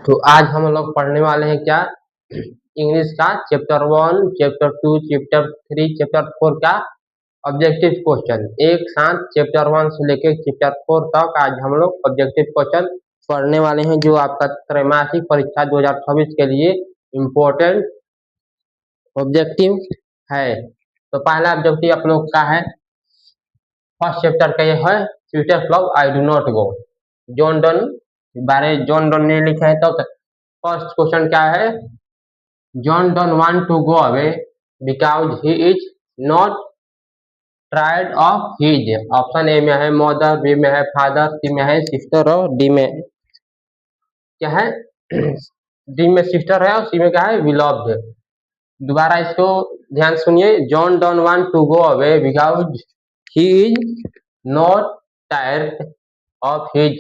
तो आज हम लोग पढ़ने वाले हैं क्या, इंग्लिश का चैप्टर 1, चैप्टर 2, चैप्टर 3, चैप्टर 4 का ऑब्जेक्टिव क्वेश्चन। एक साथ चैप्टर 1 से लेकर चैप्टर 4 तक आज हम लोग ऑब्जेक्टिव क्वेश्चन पढ़ने वाले हैं, जो आपका त्रैमासिक परीक्षा 2026 के लिए इम्पोर्टेंट ऑब्जेक्टिव है। तो पहला ऑब्जेक्टिव आप लोग का है, फर्स्ट चैप्टर का ये है future flog I do not go. John Donne बारे जॉन डन ने लिखा है। तो फर्स्ट क्वेश्चन क्या है, John Donne want to go away because he is not tired of his. Option A में है मदर, बी में है फादर, सी में है सिस्टर और डी में क्या है डी में सिस्टर है और सी में क्या है बिलव्ड। दोबारा इसको ध्यान सुनिए, John Donne want to go away because he is not tired of his.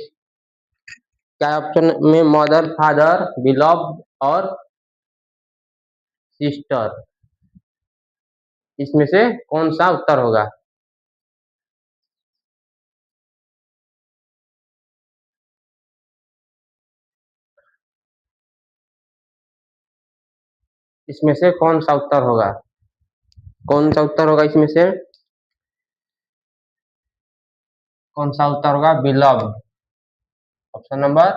क्या ऑप्शन में मदर, फादर, बिलव्ड और सिस्टर, इसमें से कौन सा उत्तर होगा? इसमें से कौन सा उत्तर होगा? कौन सा उत्तर होगा इसमें से? कौन सा उत्तर होगा? Beloved, option number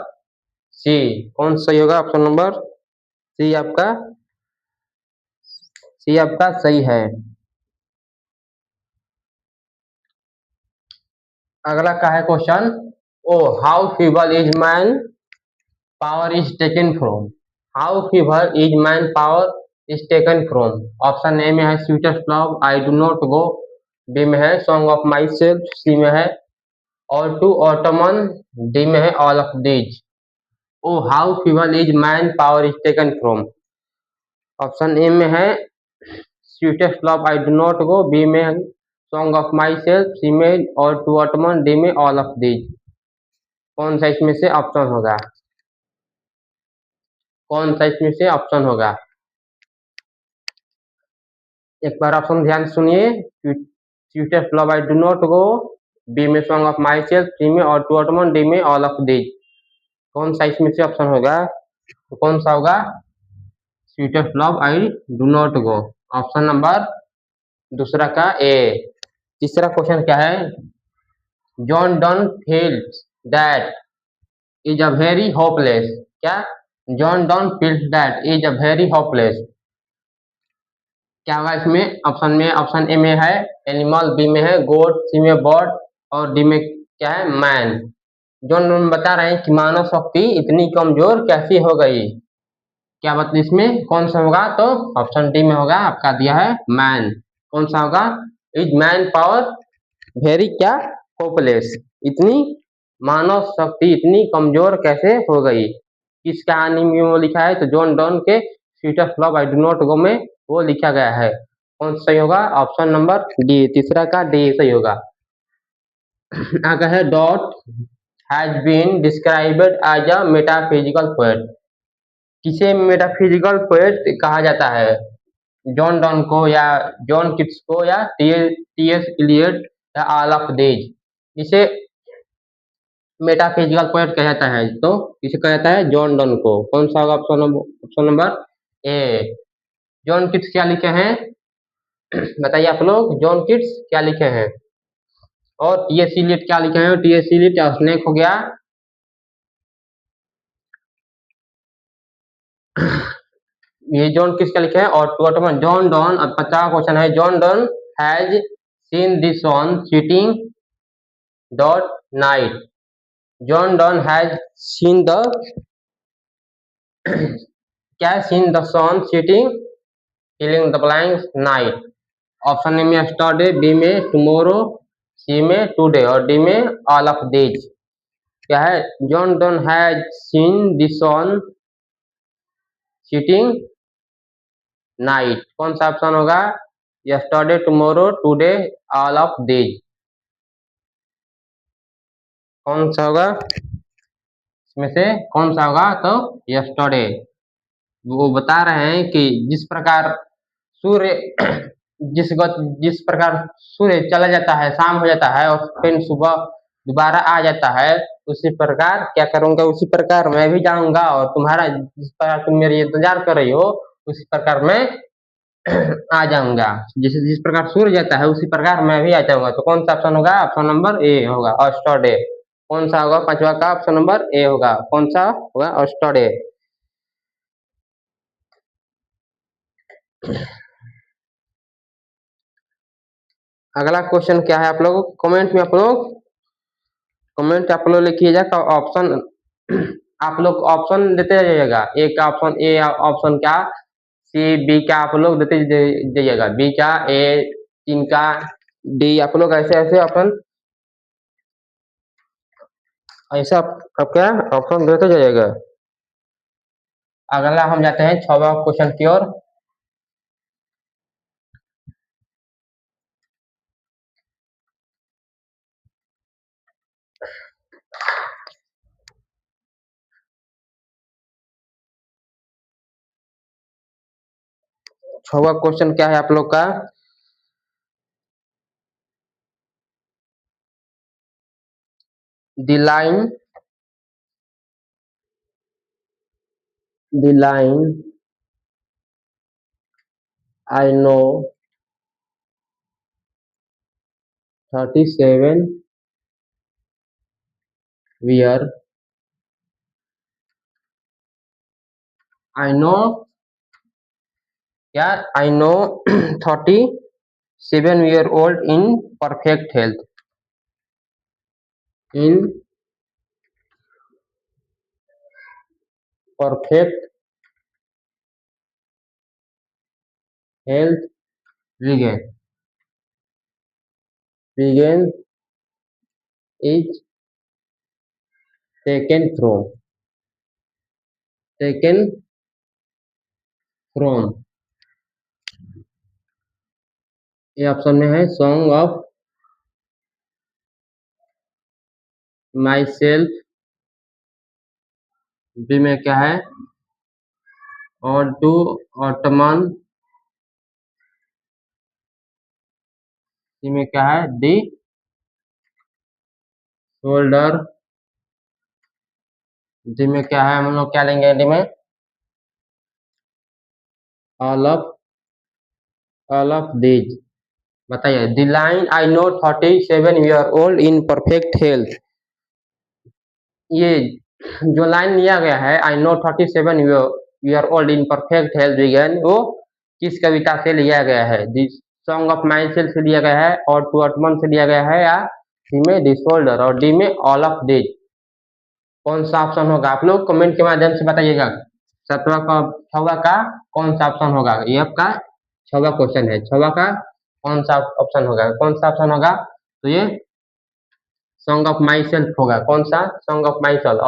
C. कौन सही होगा? ऑप्शन नंबर सी आपका सही है। अगला का है question, O how feeble is man power is taken from. How feeble is man power is taken from. Option A में है sweetest love I do not go, B में है song of myself, C में है all to autumn, D में है all of these. O how feeble is man power is taken from. Option A में है sweetest love I do not go, B में song of myself, C में और to autumn, D में all of these. कौन सा इसमें से ऑप्शन होगा? कौन सा इसमें से ऑप्शन होगा? एक बार ऑप्शन ध्यान सुनिए, sweetest love I do not go, B में song of myself, C में और टू ऑटोमन, डी में ऑल ऑफ दीज। कौन सा इसमें से ऑप्शन होगा? तो कौन सा होगा? Sweetest love I do not go, option number दूसरा का ए। तीसरा क्वेश्चन क्या है, John Donne feels that is a very hopeless. क्या? John Donne feels that is a very hopeless. क्या होगा इसमें? ऑप्शन में ऑप्शन ए में है एनिमल, बी में है गोट, सी में बर्ड और डी में क्या है मैन। जॉन बता रहे हैं कि मानव शक्ति इतनी कमजोर कैसी हो गई। क्या बात इसमें कौन सा होगा? तो ऑप्शन डी में होगा, आपका दिया है मैन। कौन सा होगा? इज मैन पावर वेरी क्या होपलेस। इतनी मानव शक्ति इतनी कमजोर कैसे हो गई? किस कहानी में वो लिखा है? तो जॉन डन के sweetest love I do not गो में वो लिखा गया है। कौन सा सही होगा? ऑप्शन नंबर डी, तीसरा का डी सही होगा। आगे है Donne has been described as a metaphysical poet. किसे मेटाफिजिकल पोएट कहा जाता है? जॉन डन को या जॉन किट्स को या टी.एस. इलियट या ऑल ऑफ दीज। इसे मेटाफिजिकल पोएट कहा जाता है। तो इसे कहा जाता है जॉन डन को। कौन सा होगा? ऑप्शन नंबर ए। जॉन किट्स क्या लिखे हैं बताइए आप लोग, जॉन किट्स क्या लिखे हैं? और टी.एस. इलियट क्या लिखे हैं? टी.एस. इलियट स्नेक हो गया ये जॉन किसका लिखा है? और ऑटोमन जॉन डॉन। अब 50 क्वेश्चन है, John Donne has seen the sun sitting dot night. John Donne has seen the क्या? Seen the sun sitting filling the blanks night. Option A में यस्टरडे, बी में tomorrow, C में today और D में all of these. क्या है? John Donne has seen the sun sitting night. कौन सा ऑप्शन होगा? Yesterday, tomorrow, today, all of these. कौन सा होगा इसमें से? कौन सा होगा? तो यस्टरडे। वो बता रहे हैं कि जिस प्रकार सूर्य जिस प्रकार सूर्य चला जाता है, शाम हो जाता है और फिर सुबह दोबारा आ जाता है, उसी प्रकार क्या करूंगा, उसी प्रकार मैं भी जाऊंगा और तुम्हारा जिस प्रकार तुम मेरी इंतजार कर रही हो उसी प्रकार मैं आ जाऊंगा। जैसे जिस प्रकार सूर्य जाता है उसी प्रकार मैं भी आ जाऊंगा। तो कौन सा ऑप्शन होगा? ऑप्शन नंबर ए होगा, ऑस्टरडे। कौन सा होगा? पांचवा का ऑप्शन नंबर ए होगा। कौन सा होगा? ऑस्टरडे। अगला क्वेश्चन क्या है? आप लोग लिखिएगा का ऑप्शन आप लोग ऑप्शन देते जाइएगा। ए का ऑप्शन, ए ऑप्शन का, सी बी का आप लोग देते जाइएगा, बी का, ए, तीन का, डी। आप लोग ऐसे ऐसे ऑप्शन ऐसा आप क्या ऑप्शन देते जाइएगा। अगला हम जाते हैं 6वां क्वेश्चन की ओर। 6वां क्वेश्चन क्या है आप लोग का? The line I know 37 wear I know क्या? आई know 37 old in perfect health. In perfect health Wigan Wigan is taken from ये ऑप्शन में है song of myself, B में क्या है? और टू ऑटमन, सी में क्या है? डी शोल्डर, डी में क्या है? हम लोग क्या लेंगे डी में? All of these. बताइए। The line I know 37 old in perfect health, ये जो लाइन लिया गया है I know 37 old in perfect health विगेन, वो किस कविता से लिया गया है? This song of myself से लिया गया है, और टू अटमन से लिया गया है, या सी में दी शोल्डर, और डी में ऑल ऑफ दीज। कौन सा ऑप्शन होगा? आप लोग कमेंट के माध्यम से बताइएगा। 6वां का कौन सा ऑप्शन होगा? ये आपका 6वां क्वेश्चन है। 6वां का कौन सा ऑप्शन होगा? कौन सा ऑप्शन होगा? तो ये सॉन्ग ऑफ माई सेल्फ होगा। कौन सा? Song of my self.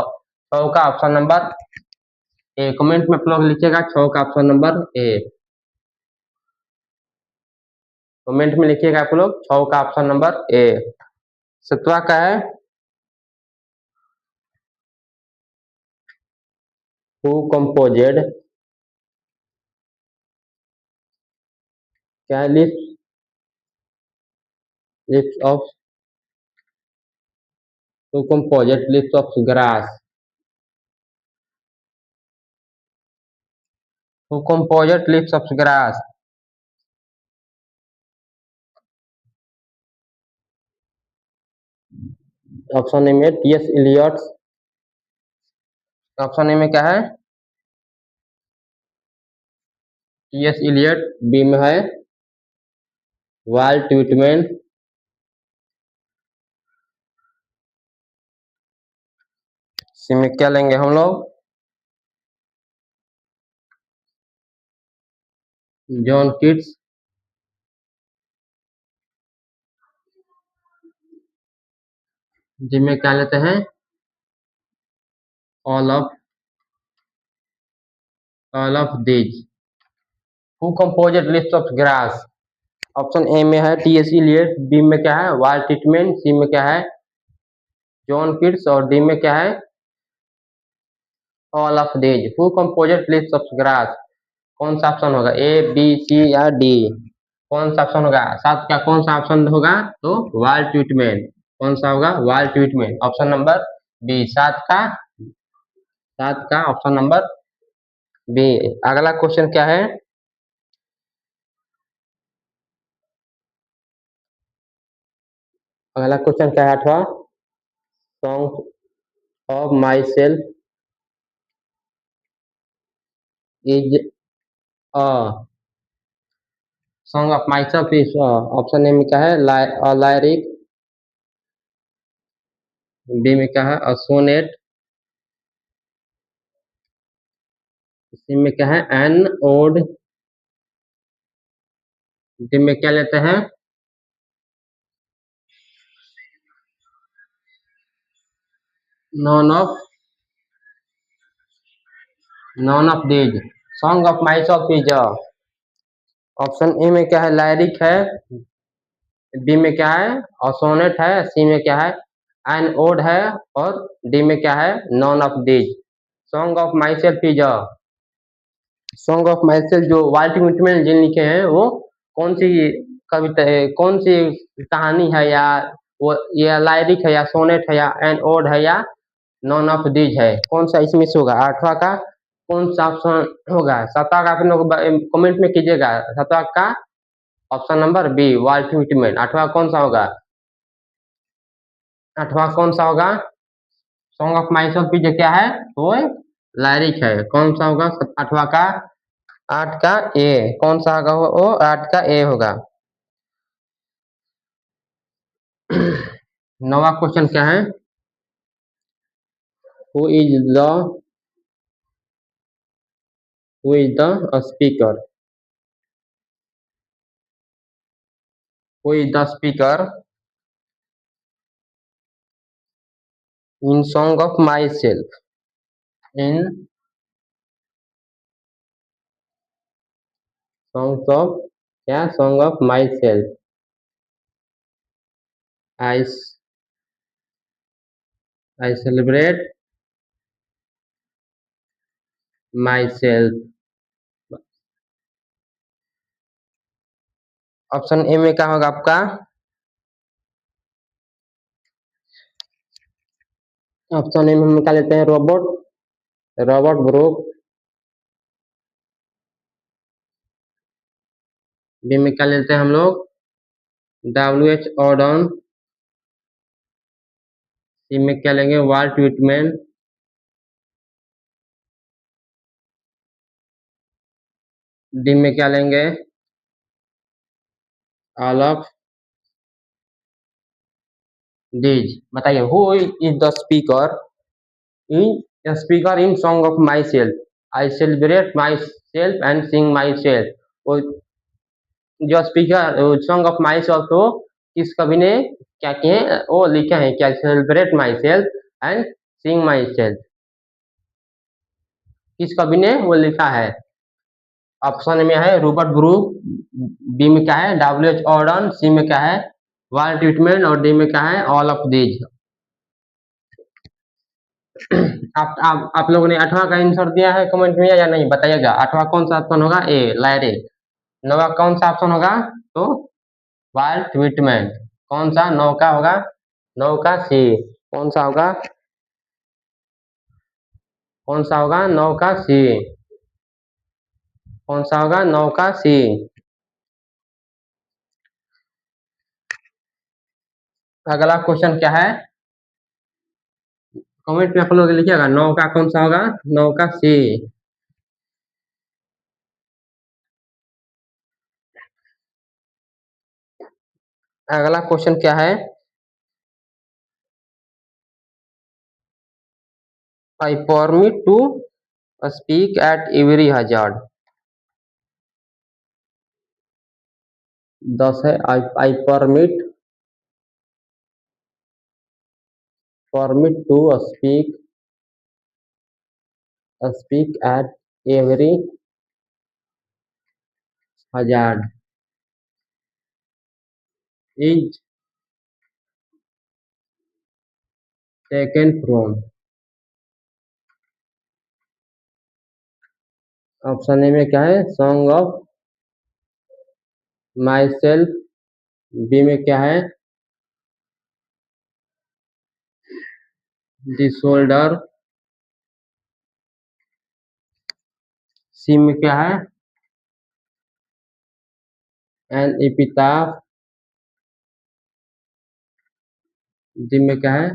6 का ऑप्शन नंबर ए। कमेंट में आप लोग लिखिएगा 6 का ऑप्शन नंबर ए। कमेंट में लिखिएगा आप लोग 6 का ऑप्शन नंबर ए। 7वां का है हु कंपोजेड, क्या? Lips of, who composed lips of grass, who composed lips of grass. Option A में T S Eliot. Option A में क्या है? T S Elliot. बी में है वाल्ट व्हिटमैन। सी में क्या लेंगे हम लोग? John Keats. डी में क्या लेते हैं? All of these. Who composed lips of grass. Option A में है टी एस इलियट, बी में क्या है? वाल्ट व्हिटमैन, सी में क्या है? जॉन किट्स, और डी में क्या है? All of these. Who composed lips of grass. कौन सा ऑप्शन होगा? ए, बी, सी या डी? कौन सा ऑप्शन होगा? सात का कौन सा ऑप्शन होगा? तो वाल्ट व्हिटमैन। कौन सा होगा? Walt Whitman. Option number B, सात का ऑप्शन नंबर बी। अगला क्वेश्चन क्या है? अगला क्वेश्चन क्या है? 8वां, song of myself is a song of myself is option A में क्या है? लायरिक, बी में क्या है? सोनेट, सी में क्या है? एन ओड, डी में क्या लेते हैं? None of non of these. Song of myself is option A में क्या है? लायरिक है, बी में क्या है? और सोनेट है, सी में क्या है? एन ओड है, और डी में क्या है? None of these. Song of myself is song of my self जो वाल्ट व्हिटमैन जिन लिखे हैं वो कौन सी कविता है, कौन सी कहानी है, या वो या लायरिक है, या सोनेट है, या एन ओड है, या नॉन ऑफ दीज है? कौन सा इसमें से होगा? 8वां का कौन सा ऑप्शन होगा? 7वां का आप लोग कमेंट में कीजिएगा। 7वां का option number B, Walt Whitman. 8वां कौन सा होगा? 8वां कौन सा होगा? सॉन्ग ऑफ माई सेल्फ जो क्या है वो लायरिक है। कौन सा होगा 8वां का? 8 का ए। कौन सा होगा वो? 8 का ए होगा। 9वां क्वेश्चन क्या है? Who is the who is the speaker who is the speaker in song of myself in songs of क्या? Song of myself. I I celebrate myself. Option A में क्या होगा आपका? Option A में हम क्या लेते हैं? रॉबर्ट ब्रूक, बी में क्या लेते हैं हम लोग? डब्ल्यू एच ऑर्डन, सी में क्या लेंगे? वाल्ट व्हिटमैन, डी में क्या लेंगे? All of these. बताइए, who is the speaker in song of myself? I celebrate myself and sing myself. वो जो speaker song of myself हो, किस कवि ने क्या किए वो लिखे हैं? क्या? Celebrate myself and sing my self. किस कवि ने वो लिखा है? ऑप्शन में है रॉबर्ट ब्रूक, बी में क्या है? डब्ल्यू एच ऑर्डन, सी में क्या है? वाल्ट व्हिटमैन, और डी में क्या है? All of these. आप लोगों ने 8वां का आंसर दिया है कमेंट में या नहीं? बताइएगा। 8वां कौन सा ऑप्शन होगा? ए, लायरिक। 9वां कौन सा ऑप्शन होगा? तो वाल्ट व्हिटमैन। कौन सा 9 का होगा? 9 का सी। कौन सा होगा? कौन सा होगा? 9 का सी। कौन सा होगा? 9 का सी। अगला क्वेश्चन क्या है? कमेंट में आप लोग लिखिएगा 9 का कौन सा होगा? 9 का सी। अगला क्वेश्चन क्या है? I permit to speak at every hazard. 10 है I permit to speak at every hazard is taken from. Option A में क्या है? Song of myself, B में क्या है? डिसऑर्डर, सी में क्या है, एन एपिटाफ, डी में क्या है,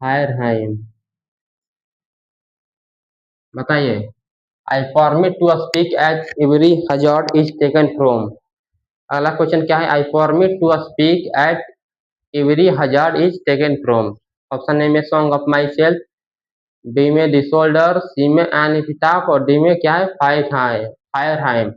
हायरहाइम। बताइए, I permit to speak at every hazard is taken from. अगला क्वेश्चन क्या है, I permit to speak at every hazard is taken from. Option A में song of myself, B में डिसऑर्डर, सी में एन एपिटाफ और D में क्या है, फायरहाइम।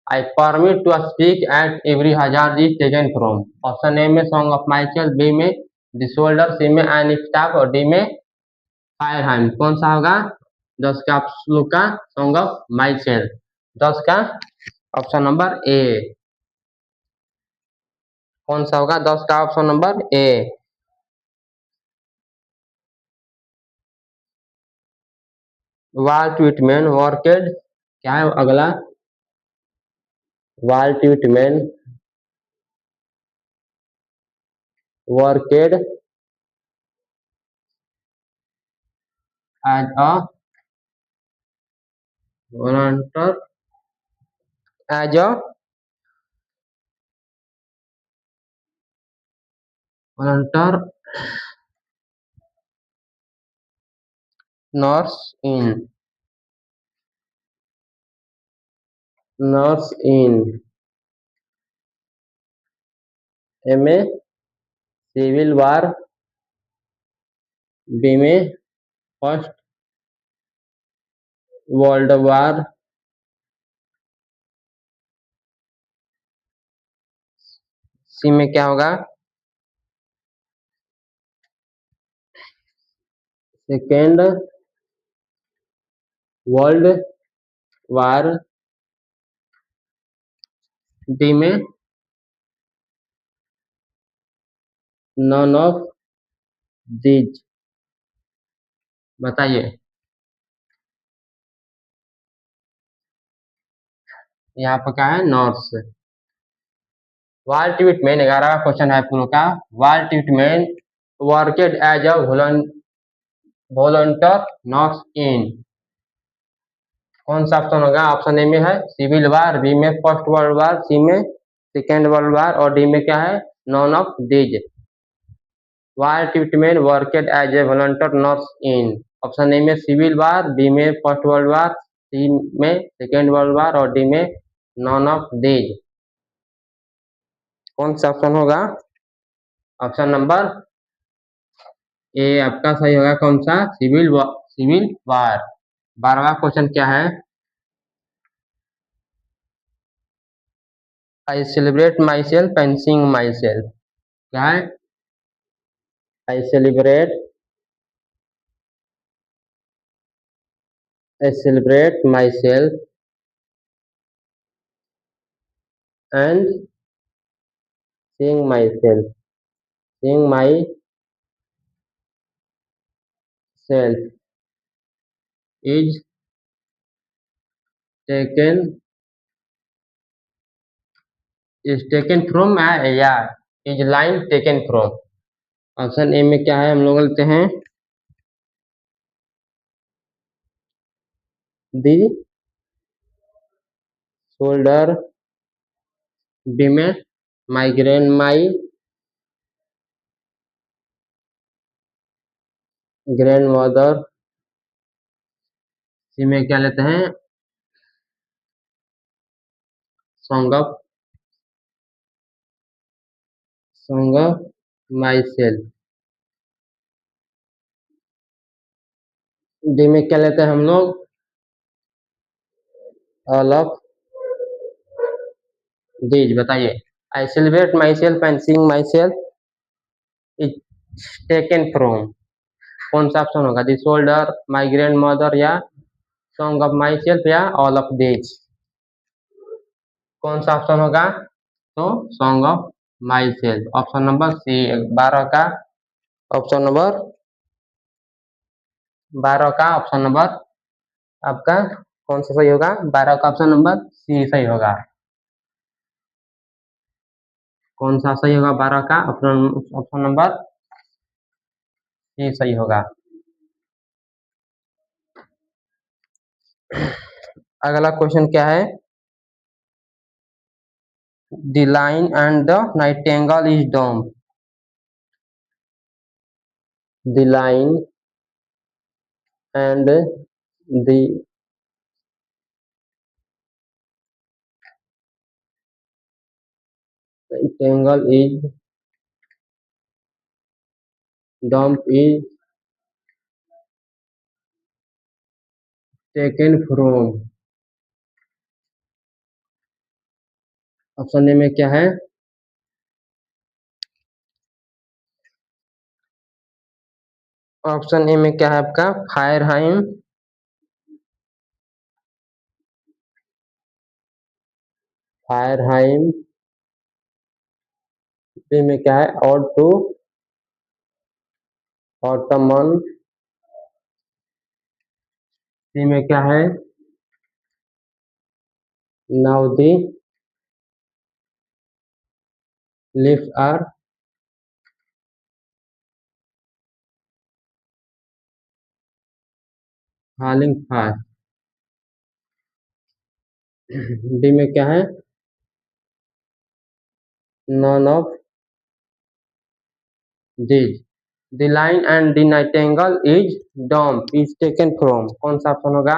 I permit to speak at every hazard is taken from. Option A में song of myself, B में डिसऑर्डर, सी में एन एपिटाफ और डी में फायरहाइम। कौन सा होगा 10 का श्लोक का सॉन्ग ऑफ माई सेल्फ? 10 का ऑप्शन नंबर ए। कौन सा होगा 10 का option number A? Walt Whitman worked, क्या है अगला, Walt Whitman worked as a volunteer, as a volunteer nurse in A में सिविल वार, बी में फर्स्ट वर्ल्ड वार, सी में क्या होगा, सेकेंड वर्ल्ड वार, डी में नन ऑफ दीज। बताइए, यहाँ पर क्या है, नॉर्थ। वाल्ट व्हिटमैन 11वां क्वेश्चन है पूरा का। Walt Whitman worked as a volunteer north in. कौन सा ऑप्शन होगा? ऑप्शन ए में है सिविल वार, बी में फर्स्ट वर्ल्ड वार, सी में सेकेंड वर्ल्ड वार और डी में क्या है, none of these. Walt Whitman worked as a volunteer north in. Option A में सिविल वार, बी में फर्स्ट वर्ल्ड वार, सी में second world war और D में नॉन ऑफ दीज। कौन सा ऑप्शन होगा? ऑप्शन नंबर ए आपका सही होगा। कौन सा? सिविल वार। 12वां क्वेश्चन क्या है, I celebrate myself and sing myself. क्या है? I celebrate myself and sing myself, sing myself is taken from या is line taken from. Option A में क्या है, हम लोग लेते हैं दी शोल्डर, बी में migraine my grandmother, C में क्या लेते हैं, song of myself, D में क्या लेते हैं हम लोग, ऑल ऑफ दीज। बताइए, I celebrate myself and sing myself is taken from. कौन सा ऑप्शन होगा? The shoulder, my grandmother या सॉन्ग ऑफ माई सेल्फ या ऑल ऑफ दीज। कौन सा ऑप्शन होगा? तो song of myself, option number C. 12 का ऑप्शन नंबर 12 का ऑप्शन नंबर आपका कौन सा सही होगा? 12 का ऑप्शन नंबर सी सही होगा। कौन सा सही होगा 12 का ऑप्शन नंबर ये सही होगा। अगला क्वेश्चन क्या है? The line and the nightingale is dumb. The line and the nightingale is dumb is taken from. Option A में क्या है? ऑप्शन ए में क्या है आपका? फायरहाइम, फायरहाइम। बी में क्या है? और टू ऑटमन। सी में क्या है? Now the lift are falling fast. D में क्या है? None of this. The line and the nightingale is dumb is taken from. कौन सा ऑप्शन होगा?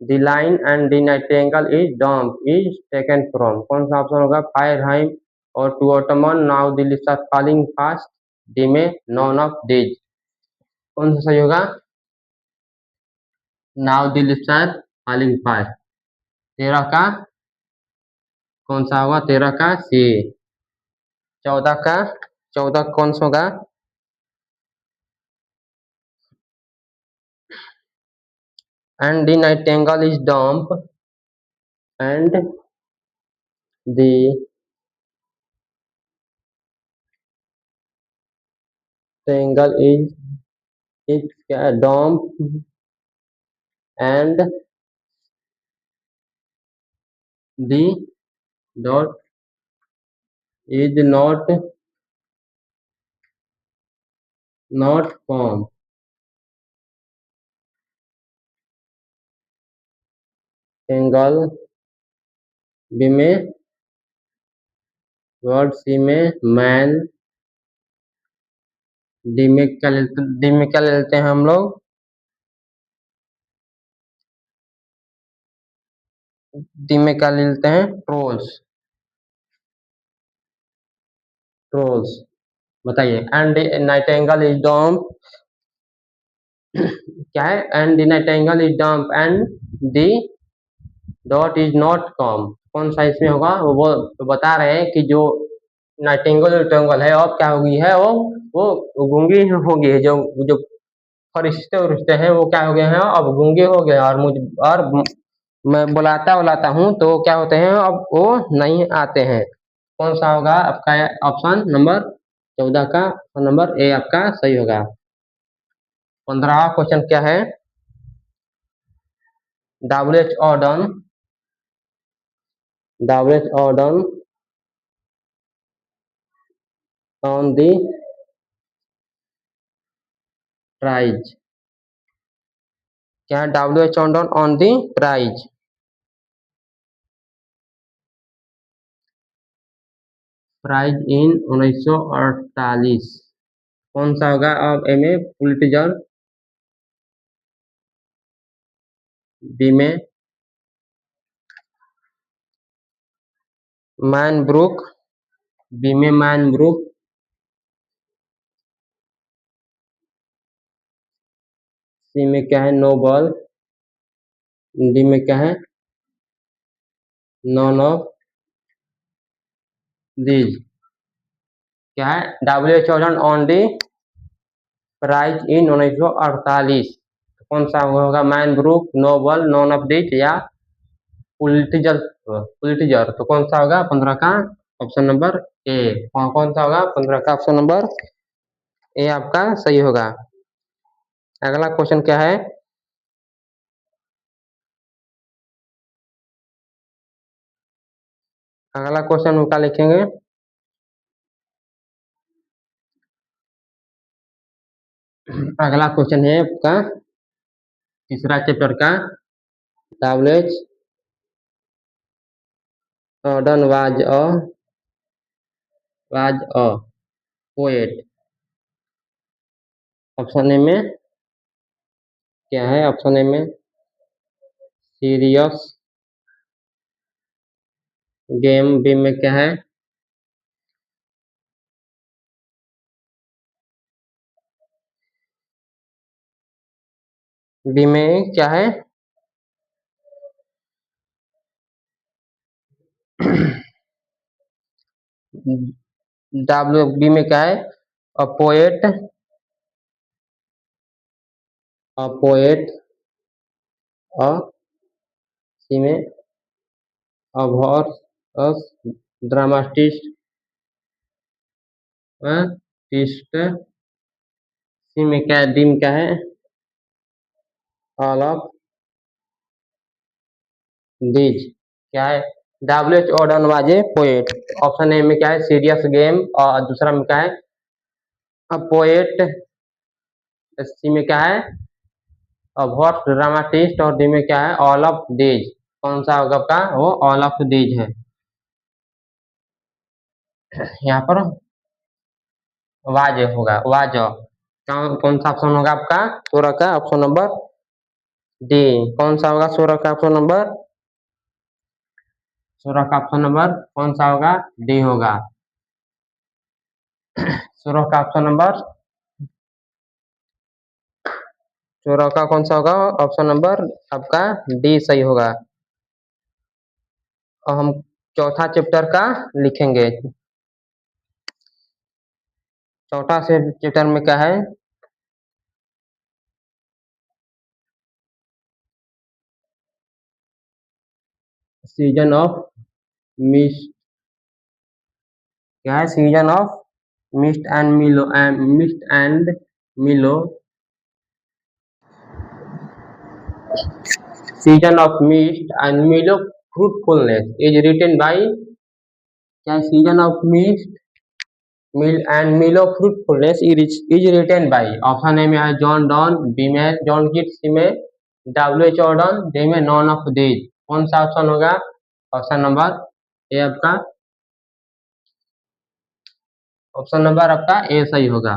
The line and the nightingale is dumb is taken from. कौन सा option होगा? फायरहाइम और to autumn now the lift are falling fast. D में none of this. कौन सा सही होगा? Now the lift are falling fast. 13 का कौन सा होगा? 13 का सी। 14 का 14 कौन सा होगा? And the nightingale is dumb and the tangle is dumb and the dot is not form. Tangle B में वर्ड, सी में मैन, डी में क्या लेते हैं हम लोग? डी में क्या लेते हैं? ट्रोल्स। ट्रोल्स बताइए। एंड नाइटिंगेल इज डम्ब क्या है? And the nightingale is dumb and the dot is not com. कौन सा इसमें होगा? वो तो बता रहे हैं कि जो नाइटिंगेल है अब क्या हो गई है? वो गूंगी हो गई है। जो जो फरिश्ते उरिश्ते हैं वो क्या हो गए हैं? अब गूंगे हो गए। और मैं बुलाता बुलाता हूँ तो क्या होते हैं? अब वो नहीं आते हैं। कौन सा होगा आपका? ऑप्शन नंबर 14 का नंबर ए आपका सही होगा। 15वां क्वेश्चन क्या है? WHO done on the prize। क्या WHO done on the prize? Prize in 1948। कौन सा होगा? अब ए में पुलिट्जर, बी में मैन ब्रुक, बी में मैन ब्रुक, सी में क्या है? नोबल, डी में क्या है? None of these. क्या है? WHO on the prize in 1948। कौन सा होगा? मैन ब्रुक, नोबल, नॉन ऑफ दीज या पुलिटिजर? पुलिटिजर तो कौन सा होगा? 15 का ऑप्शन नंबर ए। कौन सा होगा? 15 का ऑप्शन नंबर ए आपका सही होगा। अगला क्वेश्चन क्या है? अगला क्वेश्चन उनका लिखेंगे। अगला क्वेश्चन है आपका तीसरा चैप्टर का। WH Auden was a poet। Option A में क्या है? ऑप्शन ए में सीरियस गेम, बी में क्या है? बी में क्या है? बी में क्या है? अ पोएट, अ पोएट, अ सी में अ हॉर्स, अ ड्रामाटिस्ट, टिस्ट, सी में क्या है? डी में क्या है? All of these. क्या है? WH Auden was a poet। Option A में क्या है? सीरियस गेम, और दूसरा में क्या है? अ पोएट, सी में क्या है? अ हॉट ड्रामाटिस्ट, और डी में क्या है? All of these. कौन सा होगा आपका? वो ऑल ऑफ दीज है। यहाँ पर वाज होगा, वाज। कौन सा ऑप्शन होगा आपका 16 का? Option number D. कौन सा होगा 16 का ऑप्शन नंबर? 16 का ऑप्शन नंबर कौन सा होगा? डी होगा। 16 का ऑप्शन नंबर 16 का कौन सा होगा? ऑप्शन नंबर आपका डी सही होगा। और हम चौथा चैप्टर का लिखेंगे। चौथा से चैप्टर में क्या है? Season of mist. क्या है? Season of mist and mellow, mist and mellow. Season of mist and mellow fruitfulness is written by. क्या? Season of mist mill and mellow fruitfulness is written by. Option A में है John Donne, B में John Keats, C में WH Auden, D में none of these. कौन सा option होगा? Option number ए आपका, ऑप्शन नंबर आपका ए सही होगा।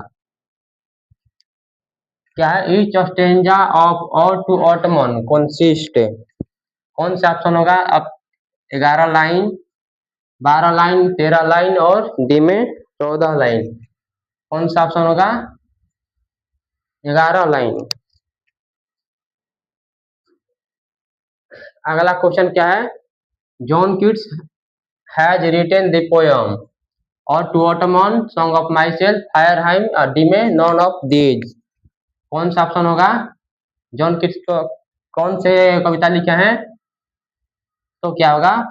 क्या है? ईच स्टेंजा ऑफ और टू ऑटमन कंसिस्ट। कौन सा ऑप्शन होगा? अब 11 लाइन, 12 लाइन, 13 लाइन, और डी में 14 लाइन। कौन सा ऑप्शन होगा? 11 लाइन। अगला क्वेश्चन क्या है? John Keats has written the poem और to autumn, song of myself, fire hymn, और डी में नॉन ऑफ दीज। कौन सा ऑप्शन होगा? जॉन किट्स को कौन से कविता लिखे हैं? तो क्या होगा?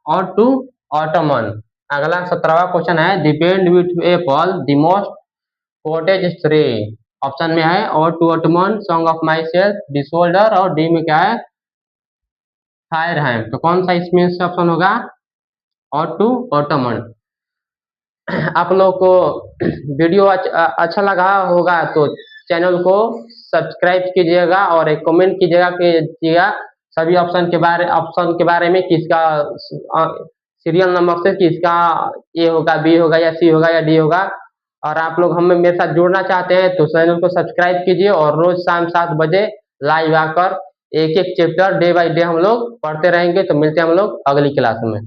और टू ऑटमन। अगला 17वां क्वेश्चन है depend with apple the most cottage three. Option में है और to autumn, song of myself, disorder, और डी में क्या है? फायरहाइम। तो कौन सा इसमें से ऑप्शन होगा? और टू ऑटमन। आप लोग को वीडियो अच्छा लगा होगा तो चैनल को सब्सक्राइब कीजिएगा और एक कमेंट कीजिएगा सभी ऑप्शन के बारे में, किसका सीरियल नंबर से किसका ए होगा, बी होगा, या सी होगा, या डी होगा। और आप लोग हमें मेरे साथ जुड़ना चाहते हैं तो चैनल को सब्सक्राइब कीजिए और रोज शाम 7 बजे लाइव आकर एक एक चैप्टर डे बाय डे हम लोग पढ़ते रहेंगे। तो मिलते हैं हम लोग अगली क्लास में।